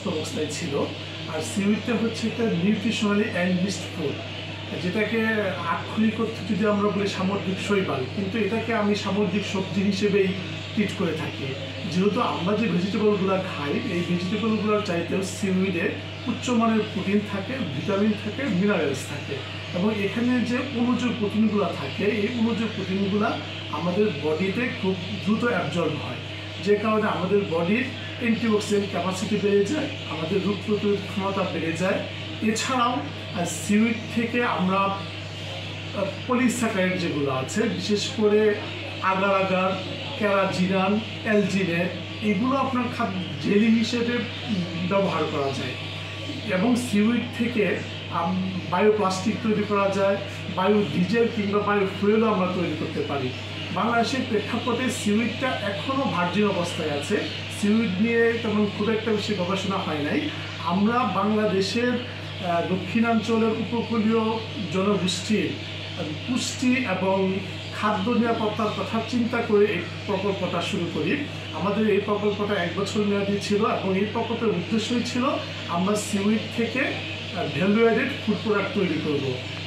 প্রস্তুত অবস্থায় ছিল। আর সিউইডটা হচ্ছে একটা নিউট্রিশনালি এনরিচড ফুড, যেটাকে আক্ষরিক অর্থে যদি আমরা বলি সামুদ্রিক শৈবাল, কিন্তু এটাকে আমি সামুদ্রিক সবজি হিসেবেই ট্রিট করে থাকি। যেহেতু আমরা যে ভেজিটেবলগুলো খাই, এই ভেজিটেবলগুলোর চাইতেও সিউইডে উচ্চমানের প্রোটিন থাকে, ভিটামিন থাকে, মিনারেলস থাকে, এবং এখানে যে অনুজ প্রোটিনগুলো থাকে, এই অনুজ প্রোটিনগুলো আমাদের বডিতে খুব দ্রুত অ্যাবজর্ব হয়, যে কারণে আমাদের বডির অ্যান্টিঅক্সিডেন্ট ক্যাপাসিটি বেড়ে যায়, আমাদের রোগ প্রতিরোধ ক্ষমতা বেড়ে যায়। এছাড়াও সিউইড থেকে আমরা পলিস্যাকারাইড যেগুলো আছে, বিশেষ করে আগার আগার, ক্যারাজিনান, অ্যালজিনেট, এগুলো আপনার জেলি হিসেবে ব্যবহার করা যায়। এবং সিউইড থেকে বায়োপ্লাস্টিক তৈরি করা যায়, বায়োডিজেল কিংবা বায়োফুয়েলও আমরা তৈরি করতে পারি। বাংলাদেশের প্রেক্ষাপটে সিউইডটা এখনও ভার্জিন অবস্থায় আছে। সিউইড নিয়ে তেমন খুব একটা বেশি গবেষণা হয় নাই। আমরা বাংলাদেশের দক্ষিণাঞ্চলের উপকূলীয় জনগোষ্ঠীর পুষ্টি এবং খাদ্য নিরাপত্তার কথা চিন্তা করে এই প্রকল্পটা শুরু করি। আমাদের এই প্রকল্পটা 1 বছর মেয়াদী ছিল, এবং এই প্রকল্পের উদ্দেশ্যই ছিল আমরা সিউইড থেকে ভ্যালু অ্যাডেড ফুড প্রোডাক্ট তৈরি করব।